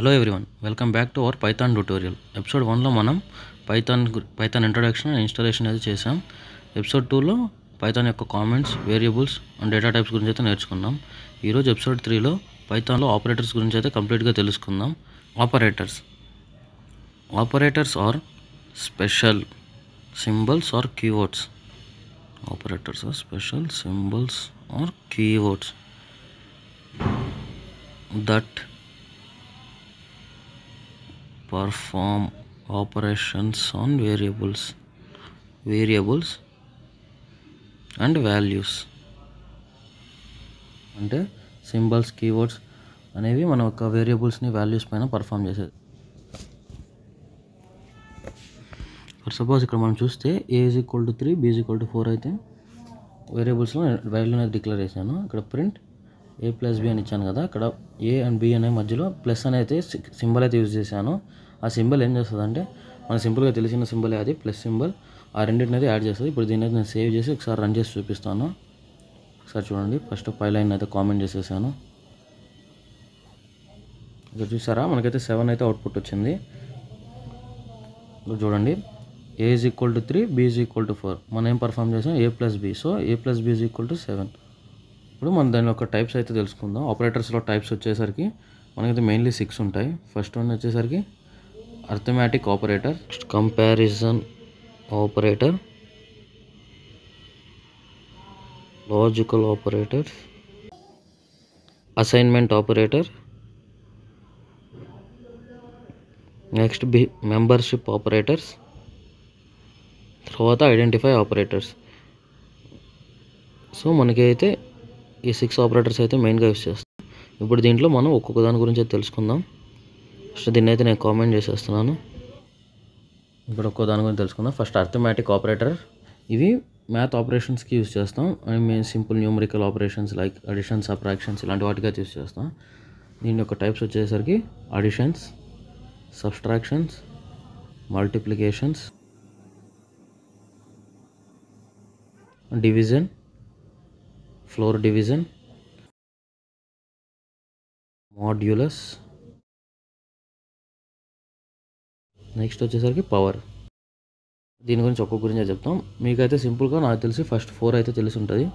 Hello everyone, welcome back to our Python tutorial. Episode 1 లో మనం Python introduction and installation అయితే చేసాం. Episode 2 లో Python యొక్క comments, variables and data types గురించి అయితే నేర్చుకున్నాం. ఈరోజు ఎపిసోడ్ 3 లో Python లో ఆపరేటర్స్ గురించి అయితే కంప్లీట్గా తెలుసుకుందాం. Operators or special symbols or keywords. Operators or special symbols or keywords that perform operations on variables and values. అంటే సింబల్స్ కీవర్డ్స్ అనేవి మన ఒక వేరియబుల్స్ని వాల్యూస్ పైన పర్ఫామ్ చేసేది. ఫర్ సపోజ్ ఇక్కడ మనం చూస్తే a = 3 b = 4 అయితే వేరియబుల్స్లో వాల్యూ అనేది డిక్లేర్ చేశాను. ఇక్కడ ప్రింట్ a + b అని ఇచ్చాను కదా, ఇక్కడ a అండ్ b అనే మధ్యలో ప్లస్ అనేది సింబల్ అయితే యూజ్ చేశాను. ఆ సింబల్ ఏం చేస్తుంది అంటే మనకు సింపుల్గా తెలిసిన సింబల్ అది ప్లస్ సింబల్, ఆ రెండింటిని అయితే యాడ్ చేస్తుంది. ఇప్పుడు దీన్ని అయితే నేను సేవ్ చేసి ఒకసారి రన్ చేసి చూపిస్తాను. ఒకసారి చూడండి, ఫస్ట్ పైలైన్ అయితే కామెంట్ చేసేసాను. ఇక్కడ చూసారా, మనకైతే 7 అయితే అవుట్పుట్ వచ్చింది. చూడండి, a = 3 b = 4 మనం ఏం పర్ఫామ్ చేసాం, a + b. So a + b = 7. ఇప్పుడు మనం దాని యొక్క టైప్స్ అయితే తెలుసుకుందాం. ఆపరేటర్స్లో టైప్స్ వచ్చేసరికి మనకైతే మెయిన్లీ 6 ఉంటాయి. ఫస్ట్ వన్ వచ్చేసరికి arithmetic operator, comparison operator, logical operator, assignment operator, next membership operators, తర్వాత ఐడెంటిఫై ఆపరేటర్స్. సో మనకైతే ఈ 6 ఆపరేటర్స్ అయితే మెయిన్గా యూస్ చేస్తాం. ఇప్పుడు దీంట్లో మనం ఒక్కొక్క దాని గురించి అయితే తెలుసుకుందాం. ఫస్ట్ దీన్ని అయితే నేను కామెంట్ చేసేస్తున్నాను. ఇప్పుడు ఒక్కో దాని గురించి తెలుసుకుందాం. First arithmetic operator. ఇవి మ్యాథ్ ఆపరేషన్స్కి యూస్ చేస్తాం. మేము simple numerical operations like addition, subtractions ఇలాంటి వాటికి అయితే యూస్ చేస్తాం. దీని యొక్క టైప్స్ వచ్చేసరికి additions, subtractions, multiplications, division, floor division, modulus, next వచ్చేసరికి పవర్. దీని గురించి ఒక్కొక్క గురించి చెప్తాం. మీకైతే సింపుల్గా నాకు తెలిసి ఫస్ట్ 4 అయితే తెలిసి ఉంటుంది.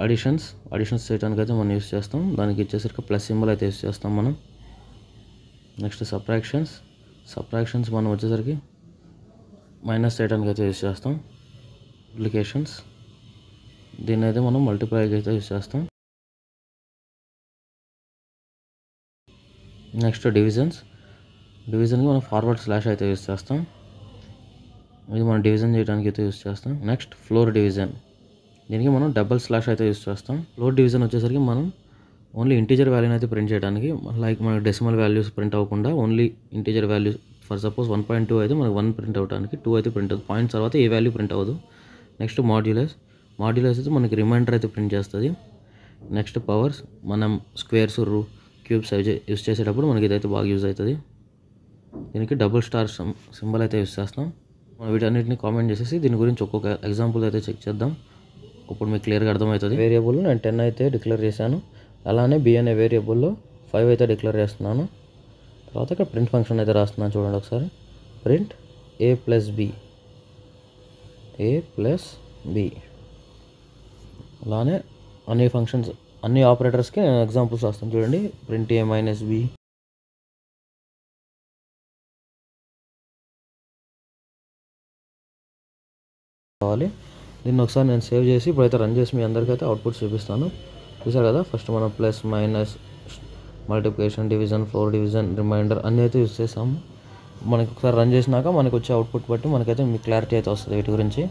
అడిషన్స్ చేయడానికి అయితే మనం యూస్ చేస్తాం. దానికి వచ్చేసరికి ప్లస్ సింబల్ అయితే యూస్ చేస్తాం మనం. నెక్స్ట్ సబ్ట్రాక్షన్స్ మనం వచ్చేసరికి మైనస్ చేయడానికి అయితే యూస్ చేస్తాం. మల్టిప్లికేషన్స్ దీన్ని అయితే మనం మల్టిప్లైకి అయితే యూస్ చేస్తాం. నెక్స్ట్ డివిజన్కి మనం ఫార్వర్డ్ స్లాష్ అయితే యూస్ చేస్తాం. ఇది మనం డివిజన్ చేయడానికి అయితే యూస్ చేస్తాం. నెక్స్ట్ ఫ్లోర్ డివిజన్, దీనికి మనం డబుల్ స్లాష్ అయితే యూస్ చేస్తాం. ఫ్లోర్ డివిజన్ వచ్చేసరికి మనం ఓన్లీ ఇంటీజర్ వాల్యూని అయితే ప్రింట్ చేయడానికి, లైక్ మనకి డెసిమల్ వాల్యూస్ ప్రింట్ అవ్వకుండా only integer values. For suppose 1.2 అయితే మనకి 1 ప్రింట్ అవ్వడానికి 2 అయితే ప్రింట్ అవుతుంది. పాయింట్స్ తర్వాత ఏ వాల్యూ ప్రింట్ అవ్వదు. నెక్స్ట్ మాడ్యులస్ అయితే మనకి రిమైండర్ అయితే ప్రింట్ చేస్తుంది. నెక్స్ట్ పవర్స్, మనం స్క్వేర్స్, క్యూబ్స్ అవి యూస్ చేసేటప్పుడు మనకి ఇదైతే బాగా యూజ్ అవుతుంది. దీనికి డబుల్ స్టార్ సింబల్ అయితే యూస్ చేస్తాం. మనం వీటన్నిటిని కామెంట్ చేసేసి దీని గురించి ఒక్కొక్క ఎగ్జాంపుల్ అయితే చెక్ చేద్దాం. ఇప్పుడు మీకు క్లియర్గా అర్థమవుతుంది. వేరియబుల్ నేను 10 అయితే డిక్లేర్ చేశాను. అలానే b అనే వేరియబుల్లో 5 అయితే డిక్లేర్ చేస్తున్నాను. తర్వాత ఇక్కడ ప్రింట్ ఫంక్షన్ అయితే రాస్తున్నాను. చూడండి ఒకసారి, ప్రింట్ a + b. అలానే అన్ని ఆపరేటర్స్కి నేను ఎగ్జాంపుల్స్ రాస్తాను. చూడండి, ప్రింట్ a - b, కావాలి. దీన్ని ఒకసారి నేను సేవ్ చేసి ఇప్పుడైతే రన్ చేసి మీ అందరికీ అయితే అవుట్పుట్ చూపిస్తాను. చూసారు కదా, ఫస్ట్ మనం plus, minus, multiplication, division, floor division, remainder అన్నీ అయితే యూస్ చేసాము. మనకి ఒకసారి రన్ చేసినాక మనకు వచ్చే అవుట్పుట్ బట్టి మనకైతే మీకు క్లారిటీ అయితే వస్తుంది వీటి గురించి.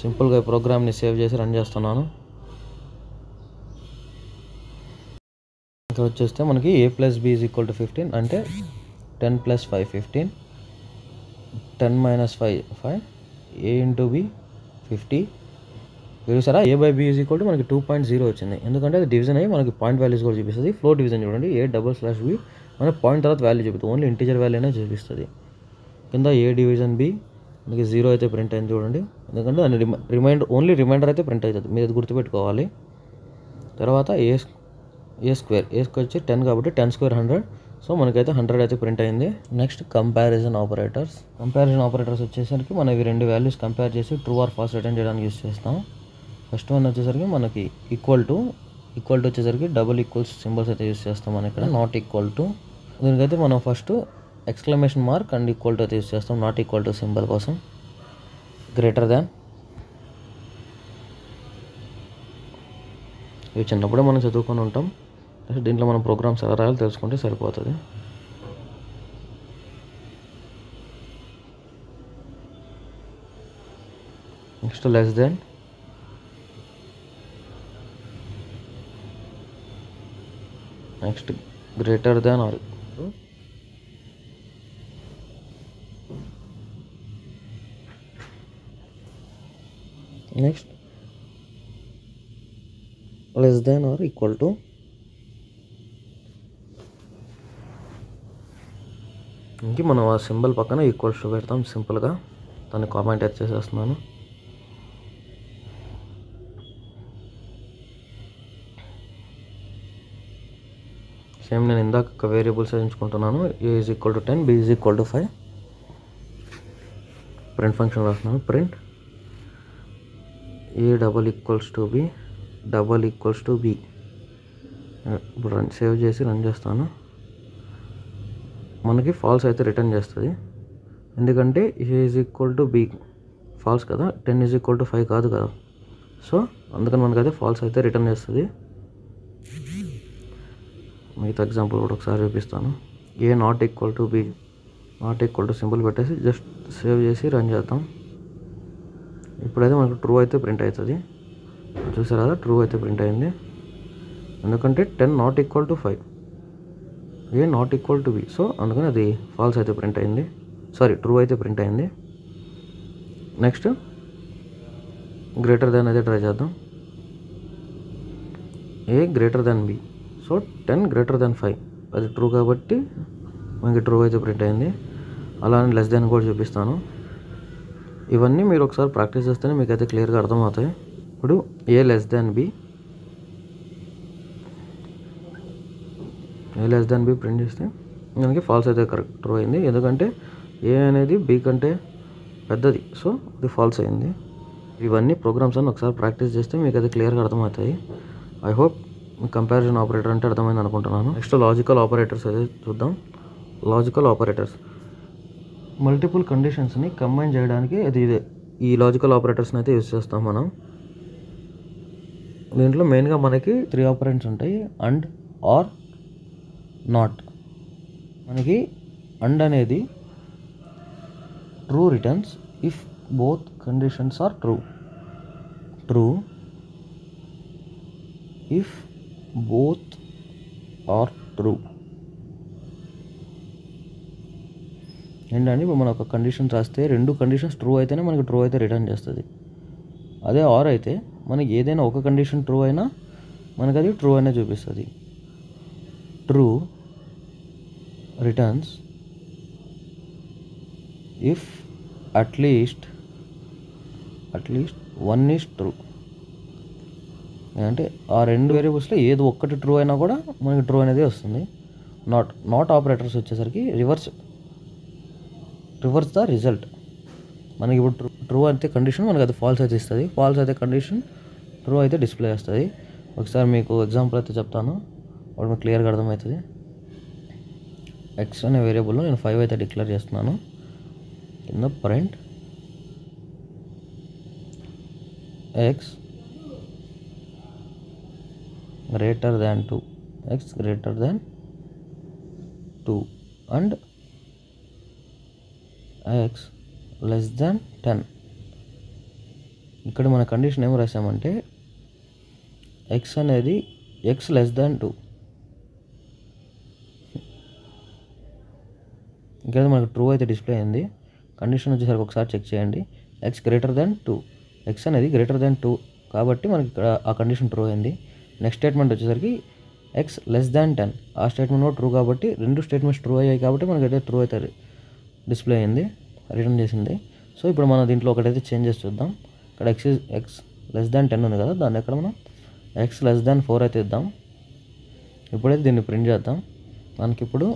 సింపుల్గా ఈ ప్రోగ్రామ్ని సేవ్ చేసి రన్ చేస్తున్నాను. ఇక్కడ వచ్చేస్తే మనకి a + b = 15 అంటే 10 + 5 15, 10 - 5 5, a × b 50. చూసారా, a/b = మనకి 2.0 వచ్చింది. ఎందుకంటే అది డివిజన్ అయ్యి మనకి పాయింట్ వాల్యూస్ కూడా చూపిస్తుంది. ఫ్లోర్ డివిజన్ చూడండి, a/b మన పాయింట్ తర్వాత వాల్యూ చూపిస్తుంది, ఓన్లీ ఇంటీజర్ వాల్యూ అనే చూపిస్తుంది. కింద a డివిజన్ b మనకి 0 అయితే ప్రింట్ అయింది చూడండి, ఎందుకంటే దాని రిమైండర్ అయితే ప్రింట్ అవుతుంది. మీరు అది గుర్తుపెట్టుకోవాలి. తర్వాత a స్క్వేర్ వచ్చి 10 కాబట్టి 10² 100. సో మనకైతే 100 అయితే ప్రింట్ అయింది. నెక్స్ట్ కంపారిజన్ ఆపరేటర్స్ వచ్చేసరికి మనం ఇవి రెండు వాల్యూస్ కంపేర్ చేసి ట్రూ ఆర్ ఫాల్స్ రిటర్న్ చేయడానికి యూస్ చేస్తాం. ఫస్ట్ వన్ వచ్చేసరికి మనకి ఈక్వల్ టు వచ్చేసరికి డబుల్ ఈక్వల్స్ సింబల్స్ అయితే యూస్ చేస్తాం. మనం ఇక్కడ నాట్ ఈక్వల్ టు, దీనికైతే మనం first exclamation mark and equal to అయితే యూస్ చేస్తాం నాట్ ఈక్వల్ టు సింబల్ కోసం. గ్రేటర్ దాన్, ఇవి చిన్నప్పుడే మనం చదువుకొని ఉంటాం. దీంట్లో మనం ప్రోగ్రామ్స్ ఎలా రాయాలో తెలుసుకుంటే సరిపోతుంది. Next less than, next greater than or, next less than or equal to. ఇంక మనం ఆ సింబల్ పక్కన ఈక్వల్స్ టు పెడతాం సింపుల్గా. దాన్ని కామెంట్ అయితే చేసేస్తున్నాను. సేమ్ నేను ఇందాక వేరియబుల్స్ ఎంచుకుంటున్నాను. a is equal to 10, b is equal to 5. Print function రాస్తున్నాను. Print a double equals to b double equals to b. ఇప్పుడు సేవ్ చేసి రన్ చేస్తాను. మనకి ఫాల్స్ అయితే రిటర్న్ చేస్తుంది. ఎందుకంటే a is equal to b false కదా, 10 ఈజ్ ఈక్వల్ టు 5 కాదు కదా. సో అందుకని మనకైతే ఫాల్స్ అయితే రిటర్న్ చేస్తుంది. మిగతా ఎగ్జాంపుల్ కూడా ఒకసారి చూపిస్తాను. a not equal to b, not equal to symbol పెట్టేసి జస్ట్ సేవ్ చేసి రన్ చేద్దాం. ఇప్పుడైతే మనకు ట్రూ అయితే ప్రింట్ అవుతుంది. చూసారు కదా, ట్రూ అయితే ప్రింట్ అయింది. ఎందుకంటే 10 not equal to 5, a not equal to b. So అందుకని అది ఫాల్స్ అయితే ప్రింట్ అయింది, సారీ ట్రూ అయితే ప్రింట్ అయింది. నెక్స్ట్ గ్రేటర్ దాన్ అయితే ట్రై చేద్దాం. a greater than b. So 10 greater than 5, అది ట్రూ కాబట్టి మనకి ట్రూ అయితే ప్రింట్ అయింది. అలానే లెస్ దాన్ కూడా చూపిస్తాను. ఇవన్నీ మీరు ఒకసారి ప్రాక్టీస్ చేస్తేనే మీకు అయితే క్లియర్గా అర్థమవుతాయి. ఇప్పుడు a less than b, a less than b print చేస్తే మనకి ఫాల్స్ అయితే కరెక్ట్ ట్రూ అయింది. ఎందుకంటే a అనేది b కంటే పెద్దది, సో అది ఫాల్స్ అయింది. ఇవన్నీ ప్రోగ్రామ్స్ అని ఒకసారి ప్రాక్టీస్ చేస్తే మీకు అది క్లియర్గా అర్థమవుతాయి. ఐ హోప్ కంపారిజన్ ఆపరేటర్ అంటే అర్థమైంది అనుకుంటున్నాను. నెక్స్ట్ లాజికల్ ఆపరేటర్స్ అయితే చూద్దాం. లాజికల్ ఆపరేటర్స్ మల్టిపుల్ కండిషన్స్ని కంబైన్ చేయడానికి ఇదే ఈ లాజికల్ ఆపరేటర్స్ని అయితే యూజ్ చేస్తాం మనం. దీంట్లో మెయిన్గా మనకి 3 ఆపరెంట్స్ ఉంటాయి. And, or, not. మనకి అండ్ అనేది true returns if both conditions are true. True if both are true. ఏంటంటే ఇప్పుడు మనం ఒక కండిషన్ రాస్తే 2 కండిషన్స్ ట్రూ అయితేనే మనకి ట్రూ అయితే రిటర్న్ చేస్తుంది. అదే ఆర్ అయితే మనకి ఏదైనా ఒక కండిషన్ ట్రూ అయినా మనకు అది ట్రూ అనే చూపిస్తుంది. True returns if at least 1 is true. అంటే ఆ 2 వేరియబుల్స్లో ఏదో ఒక్కటి ట్రూ అయినా కూడా మనకి ట్రూ అనేది వస్తుంది. నాట్ ఆపరేటర్స్ వచ్చేసరికి రివర్స్ ద రిజల్ట్. మనకి ఇప్పుడు ట్రూ అయితే కండిషన్ మనకి అది ఫాల్స్ అయితే ఇస్తుంది. ఫాల్స్ అయితే కండిషన్ ట్రూ అయితే డిస్ప్లే చేస్తుంది. ఒకసారి మీకు ఎగ్జాంపుల్ అయితే చెప్తాను, అప్పుడు మీకు క్లియర్గా అర్థమవుతుంది. ఎక్స్ అనే వేరియబుల్లో నేను 5 అయితే డిక్లేర్ చేస్తున్నాను. కింద print X greater than 2, X greater than 2 and X less than 10. ఇక్కడ మన కండిషన్ ఏం రాసామంటే ఎక్స్ అనేది ఎక్స్ లెస్ దాన్ 2. ఇక్కడ మనకు ట్రూ అయితే డిస్ప్లే అయింది. కండిషన్ వచ్చేసరికి ఒకసారి చెక్ చేయండి. ఎక్స్ గ్రేటర్ దాన్ 2, ఎక్స్ అనేది గ్రేటర్ దాన్ 2 కాబట్టి మనకి ఇక్కడ ఆ కండిషన్ ట్రూ అయింది. నెక్స్ట్ స్టేట్మెంట్ వచ్చేసరికి ఎక్స్ లెస్ దాన్ 10, ఆ స్టేట్మెంట్ కూడా ట్రూ కాబట్టి 2 స్టేట్మెంట్స్ ట్రూ అయ్యాయి కాబట్టి మనకి అయితే ట్రూ అయితే డిస్ప్లే అయింది, రిటర్న్ చేసింది. సో ఇప్పుడు మనం దీంట్లో ఒకటైతే చేంజెస్ చూద్దాం. ఇక్కడ ఎక్స్ లెస్ దాన్ 10 ఉంది కదా, దాన్ని ఎక్కడ మనం ఎక్స్ లెస్ దాన్ 4 అయితే ఇద్దాం. ఇప్పుడైతే దీన్ని ప్రింట్ చేద్దాం. మనకి ఇప్పుడు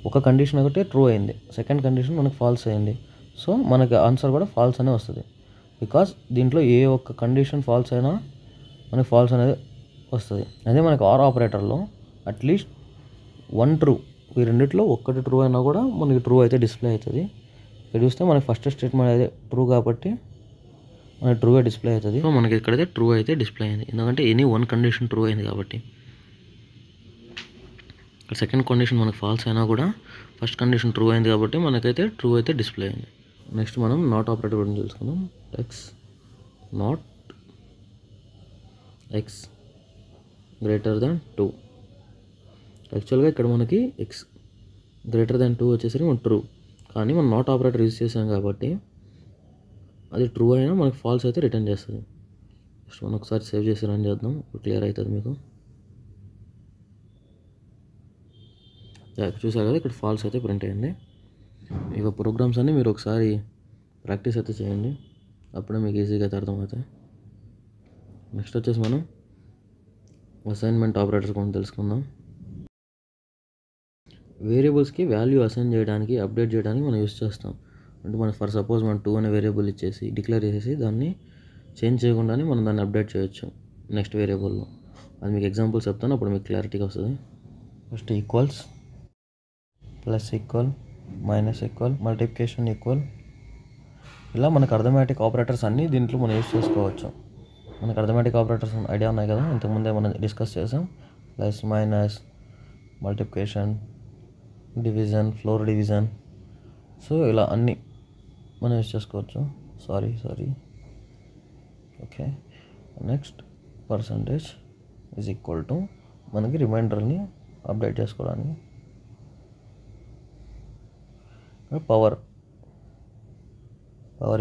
ఒక కండిషన్ ఒకటి ట్రూ అయింది, సెకండ్ కండిషన్ మనకు ఫాల్స్ అయింది. సో మనకి ఆన్సర్ కూడా ఫాల్స్ అనే వస్తుంది. బికాస్ దీంట్లో ఏ ఒక్క కండిషన్ ఫాల్స్ అయినా మనకి ఫాల్స్ అనేది వస్తుంది. అదే మనకి ఆర్ ఆపరేటర్లో అట్లీస్ట్ 1 ట్రూ, ఈ రెండిట్లో ఒక్కటి ట్రూ అయినా కూడా మనకి ట్రూ అయితే డిస్ప్లే అవుతుంది. ఇక్కడ చూస్తే మనకి ఫస్ట్ స్టేట్మెంట్ అయితే ట్రూ కాబట్టి మనకి ట్రూగా డిస్ప్లే అవుతుంది. సో మనకి ఇక్కడైతే ట్రూ అయితే డిస్ప్లే అయింది, ఎందుకంటే ఎనీ 1 కండిషన్ ట్రూ అయింది కాబట్టి. ఇక్కడ సెకండ్ కండిషన్ మనకు ఫాల్స్ అయినా కూడా ఫస్ట్ కండిషన్ ట్రూ అయింది కాబట్టి మనకైతే ట్రూ అయితే డిస్ప్లే అయింది. నెక్స్ట్ మనం నాట్ ఆపరేటర్ గురించి తెలుసుకుందాం. X not X greater than 2. యాక్చువల్గా ఇక్కడ మనకి ఎక్స్ గ్రేటర్ దాన్ 2 వచ్చేసరికి మనం ట్రూ, కానీ మనం నాట్ ఆపరేటర్ యూజ్ చేసాం కాబట్టి అది ట్రూ అయినా మనకి ఫాల్స్ అయితే రిటర్న్ చేస్తుంది. నెక్స్ట్ మనం ఒకసారి సేవ్ చేసి రన్ చేద్దాం, క్లియర్ అవుతుంది మీకు. చూసారు కదా ఇక్కడ ఫాల్స్ అయితే ప్రింట్ అయింది. ఇక ప్రోగ్రామ్స్ అన్నీ మీరు ఒకసారి ప్రాక్టీస్ అయితే చేయండి, అప్పుడే మీకు ఈజీగా అయితే అర్థమవుతాయి. నెక్స్ట్ వచ్చేసి మనం అసైన్మెంట్ ఆపరేటర్స్ గురించి తెలుసుకుందాం. వేరియబుల్స్కి వాల్యూ అసైన్ చేయడానికి, అప్డేట్ చేయడానికి మనం యూస్ చేస్తాం. అంటే మనం ఫర్ సపోజ్ మనం 2 అనే వేరియబుల్ ఇచ్చేసి డిక్లేర్ చేసేసి దాన్ని చేంజ్ చేయకుండానే మనం దాన్ని అప్డేట్ చేయొచ్చు నెక్స్ట్ వేరియబుల్లో. అది మీకు ఎగ్జాంపుల్స్ చెప్తాను, అప్పుడు మీకు క్లారిటీగా వస్తుంది. First equals, plus equal, minus equal, multiplication equal, ఇలా మనకు అర్థమెటిక్ ఆపరేటర్స్ అన్నీ దీంట్లో మనం యూస్ చేసుకోవచ్చు. మనకు అర్థమెటిక్ ఆపరేటర్స్ ఐడియా ఉన్నాయి కదా, ఇంతకుముందే మనం డిస్కస్ చేసాం. Plus, minus, multiplication, division, floor division, so ఇలా అన్నీ మనం యూస్ చేసుకోవచ్చు. Sorry okay. Next percentage is equal to మనకి రిమైండర్ని అప్డేట్ చేసుకోవడానికి. Power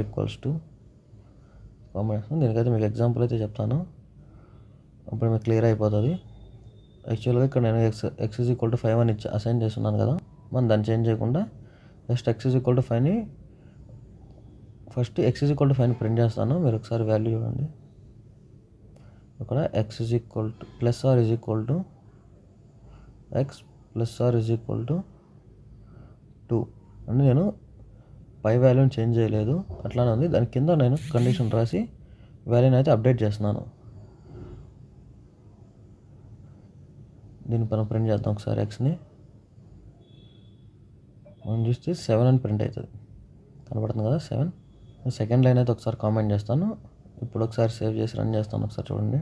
equals to combination. దీనికైతే మీకు ఎగ్జాంపుల్ అయితే చెప్తాను, అప్పుడు మీకు క్లియర్ అయిపోతుంది. యాక్చువల్గా ఇక్కడ నేను ఎక్స్ ఈజ్ ఈక్వల్ టు 5 అని అసైన్ చేస్తున్నాను కదా, మనం దాన్ని చేంజ్ చేయకుండా just X is equal to 5ని first X is equal to 5ని ప్రింట్ చేస్తాను. మీరు ఒకసారి వాల్యూ చూడండి. ఇక్కడ X is equal to plus R is equal to X plus R is equal to 2 అంటే నేను పై వాల్యూని చేంజ్ చేయలేదు, అట్లానే ఉంది. దాని కింద నేను కండిషన్ రాసి వాల్యూని అయితే అప్డేట్ చేస్తున్నాను. దీన్ని మనం ప్రింట్ చేద్దాం ఒకసారి. ఎక్స్ని మనం చూస్తే 7 అని ప్రింట్ అవుతుంది, కనబడుతుంది కదా 7. సెకండ్ లైన్ అయితే ఒకసారి కామెంట్ చేస్తాను, ఇప్పుడు ఒకసారి సేవ్ చేసి రన్ చేస్తాను. ఒకసారి చూడండి,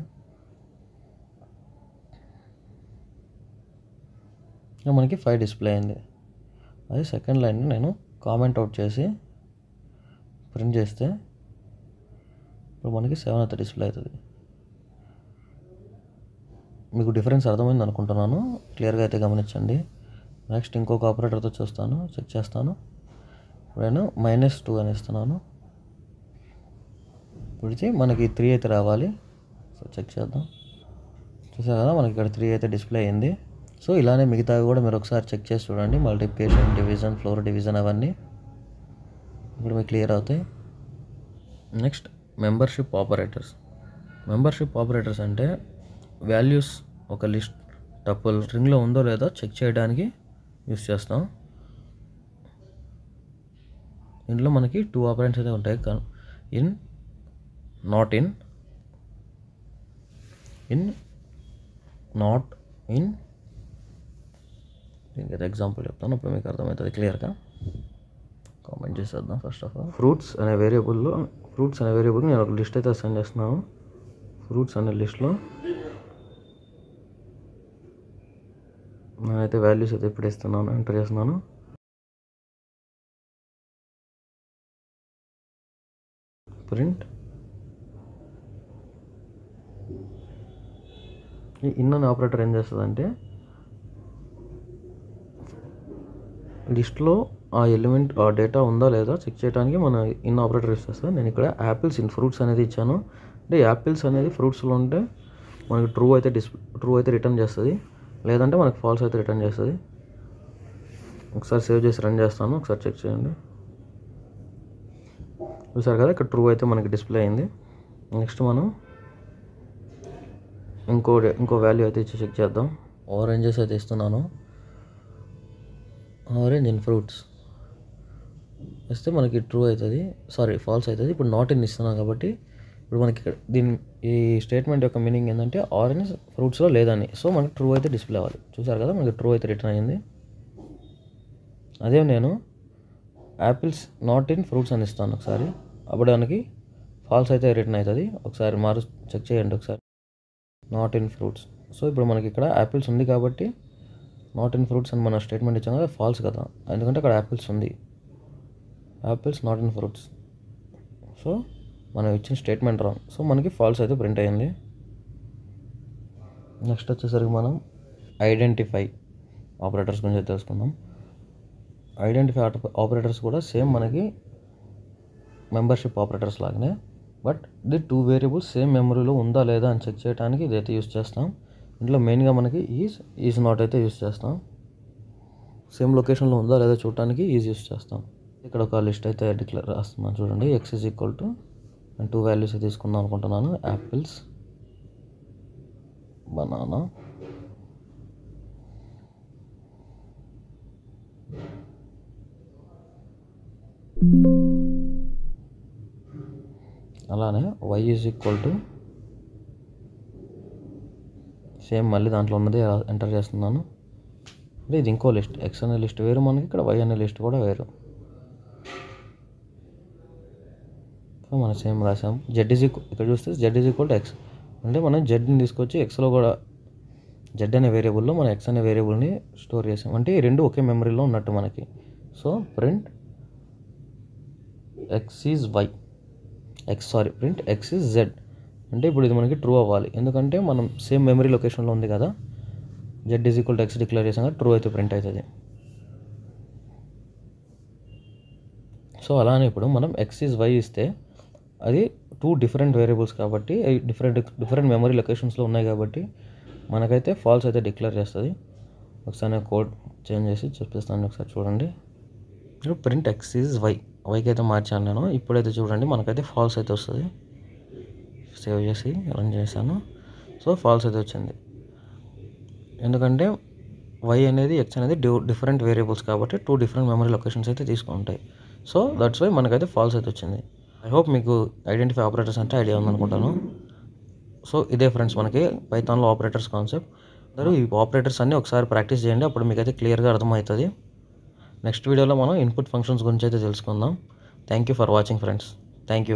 మనకి 5 డిస్ప్లే అయింది. అది సెకండ్ లైన్ని నేను కామెంట్ అవుట్ చేసి ప్రింట్ చేస్తే ఇప్పుడు మనకి 7 అయితే డిస్ప్లే అవుతుంది. మీకు డిఫరెన్స్ అర్థమైంది అనుకుంటున్నాను, క్లియర్గా అయితే గమనించండి. నెక్స్ట్ ఇంకొక ఆపరేటర్తో చెక్ చేస్తాను. ఇప్పుడు నేను -2 అని ఇస్తున్నాను. ఇప్పుడు మనకి 3 అయితే రావాలి. సో చెక్ చేద్దాం. చూసారు కదా మనకి ఇక్కడ 3 అయితే డిస్ప్లే అయింది. సో ఇలానే మిగతావి కూడా మీరు ఒకసారి చెక్ చేసి చూడండి. మల్టిప్లికేషన్, డివిజన్, ఫ్లోర్ డివిజన్ అవన్నీ ఇప్పుడు మీకు క్లియర్ అవుతాయి. నెక్స్ట్ మెంబర్షిప్ ఆపరేటర్స్ అంటే వాల్యూస్ ఒక లిస్ట్ టపుల్ స్ట్రింగ్లో ఉందో లేదో చెక్ చేయడానికి యూస్ చేస్తాం. ఇందులో మనకి 2 ఆపరెంట్స్ అయితే ఉంటాయి, in, not in, not in. దీనికి ఎగ్జాంపుల్ చెప్తాను, అప్పుడు మీకు అర్థమవుతుంది క్లియర్గా. కామెంట్ చేసేద్దాం. ఫస్ట్ ఆఫ్ ఆల్ ఫ్రూట్స్ అనే వేరియబుల్కి నేను ఒక లిస్ట్ అయితే అసైన్ చేస్తున్నాను. ఫ్రూట్స్ అనే లిస్ట్లో నేనైతే వాల్యూస్ అయితే ఇప్పుడు ఇస్తున్నాను, ఎంటర్ చేస్తున్నాను. ప్రింట్ ఈ ఇన్ అనే ఆపరేటర్ ఏం చేస్తుందంటే లిస్ట్లో ఆ ఎలిమెంట్ ఆ డేటా ఉందా లేదా చెక్ చేయడానికి మన ఇన్ ఆపరేటర్ యూస్ చేస్తాను. నేను ఇక్కడ యాపిల్స్ ఇన్ ఫ్రూట్స్ అనేది ఇచ్చాను. అంటే యాపిల్స్ అనేది ఫ్రూట్స్లో ఉంటే మనకి ట్రూ అయితే రిటర్న్ చేస్తుంది, లేదంటే మనకి ఫాల్స్ అయితే రిటర్న్ చేస్తుంది. ఒకసారి సేవ్ చేసి రన్ చేస్తాను, ఒకసారి చెక్ చేయండి. చూసారు కదా ఇక్కడ ట్రూ అయితే మనకి డిస్ప్లే అయింది. నెక్స్ట్ మనం ఇంకో వాల్యూ అయితే ఇచ్చి చెక్ చేద్దాం. ఆరెంజెస్ అయితే ఇస్తున్నాను. ఆరెంజ్ ఇన్ ఫ్రూట్స్ ఇస్తే మనకి ట్రూ అవుతుంది, ఫాల్స్ అవుతుంది. ఇప్పుడు నాట్ ఇన్ ఇస్తున్నాం కాబట్టి ఇప్పుడు మనకి ఇక్కడ ఈ స్టేట్మెంట్ యొక్క మీనింగ్ ఏంటంటే ఆరెంజ్ ఫ్రూట్స్లో లేదని. సో మనకి ట్రూ అయితే డిస్ప్లే అవ్వాలి. చూసారు కదా, మనకి ట్రూ అయితే రిటర్న్ అయ్యింది. అదే నేను యాపిల్స్ నాట్ ఇన్ ఫ్రూట్స్ అని ఇస్తాను ఒకసారి, అప్పుడు మనకి ఫాల్స్ అయితే రిటర్న్ అవుతుంది. ఒకసారి చెక్ చేయండి ఒకసారి. Not in fruits. సో ఇప్పుడు మనకి ఇక్కడ యాపిల్స్ ఉంది కాబట్టి నాట్ ఇన్ ఫ్రూట్స్ అని మన స్టేట్మెంట్ ఇచ్చాం కదా, ఫాల్స్ కదా, ఎందుకంటే అక్కడ యాపిల్స్ ఉంది. Apples not in fruits. So మనం ఇచ్చిన స్టేట్మెంట్ రాంగ్. సో మనకి ఫాల్స్ అయితే ప్రింట్ అయ్యింది. నెక్స్ట్ వచ్చేసరికి మనం ఐడెంటిఫై ఆపరేటర్స్ గురించి తెలుసుకుందాం. ఐడెంటిఫై ఆపరేటర్స్ కూడా సేమ్ మనకి మెంబర్షిప్ ఆపరేటర్స్ లాగానే, బట్ ఇది 2 వేరియబుల్స్ సేమ్ మెమరీలో ఉందా లేదా అని చెక్ చేయడానికి ఇదైతే యూస్ చేస్తాం. ఇంట్లో మెయిన్గా మనకి ఈజ్ నాట్ అయితే యూస్ చేస్తాం. సేమ్ లొకేషన్లో ఉందా లేదా చూడటానికి యూస్ చేస్తాం. ఇక్కడ ఒక లిస్ట్ అయితే డిక్లేర్ రాస్తున్నాను చూడండి. x is equal to 2 values తీసుకుందాం అనుకుంటున్నాను. యాపిల్స్, బనానా, అలానే y is equal to same మళ్ళీ దాంట్లో ఉన్నది ఎంటర్ చేస్తున్నాను. అంటే ఇది ఇంకో లిస్ట్, x అనే లిస్ట్ వేరు మనకి, ఇక్కడ y అనే లిస్ట్ కూడా వేరు. సో మనం సేమ్ రాసాం. ఇక్కడ చూస్తే z is equal to x అంటే మనం జెడ్ని తీసుకొచ్చి ఎక్స్లో కూడా జెడ్ అనే వేరియబుల్లో మనం x అనే వేరియబుల్ని స్టోర్ చేసాం. అంటే ఈ రెండు ఒకే మెమరీలో ఉన్నట్టు మనకి. So print print x is z అంటే ఇప్పుడు ఇది మనకి ట్రూ అవ్వాలి, ఎందుకంటే మనం సేమ్ మెమరీ లొకేషన్లో ఉంది కదా. z is equal to x declare చేసాం కదా, ట్రూ అయితే ప్రింట్ అవుతుంది. సో అలానే ఇప్పుడు మనం x ఈజ్ y ఇస్తే అది 2 డిఫరెంట్ వేరియబుల్స్ కాబట్టి డిఫరెంట్ మెమరీ లొకేషన్స్లో ఉన్నాయి కాబట్టి మనకైతే ఫాల్స్ అయితే డిక్లేర్ చేస్తుంది. ఒకసారి కోడ్ చేంజ్ చేసి చూపిస్తాను, ఒకసారి చూడండి. ఇప్పుడు ప్రింట్ x ఈజ్ వైకి అయితే మార్చాను నేను. ఇప్పుడైతే చూడండి మనకైతే ఫాల్స్ అయితే వస్తుంది. సేవ్ చేసి రన్ చేశాను. సో ఫాల్స్ అయితే వచ్చింది, ఎందుకంటే y అనేది x అనేది డిఫరెంట్ వేరియబుల్స్ కాబట్టి 2 డిఫరెంట్ మెమరీ లొకేషన్స్ అయితే తీసుకుంటాయి. సో దట్స్ వై మనకైతే ఫాల్స్ అయితే వచ్చింది. ఐ హోప్ మీకు ఐడెంటిఫై ఆపరేటర్స్ అంటే ఐడియా ఉందనుకుంటాను. సో ఇదే ఫ్రెండ్స్ మనకి పైథాన్లో ఆపరేటర్స్ కాన్సెప్ట్. ఈ ఆపరేటర్స్ అన్నీ ఒకసారి ప్రాక్టీస్ చేయండి, అప్పుడు మీకు అయితే క్లియర్గా అర్థమవుతుంది. నెక్స్ట్ వీడియోలో మనం ఇన్పుట్ ఫంక్షన్స్ గురించి అయితే తెలుసుకుందాం. Thank you for watching friends. Thank you.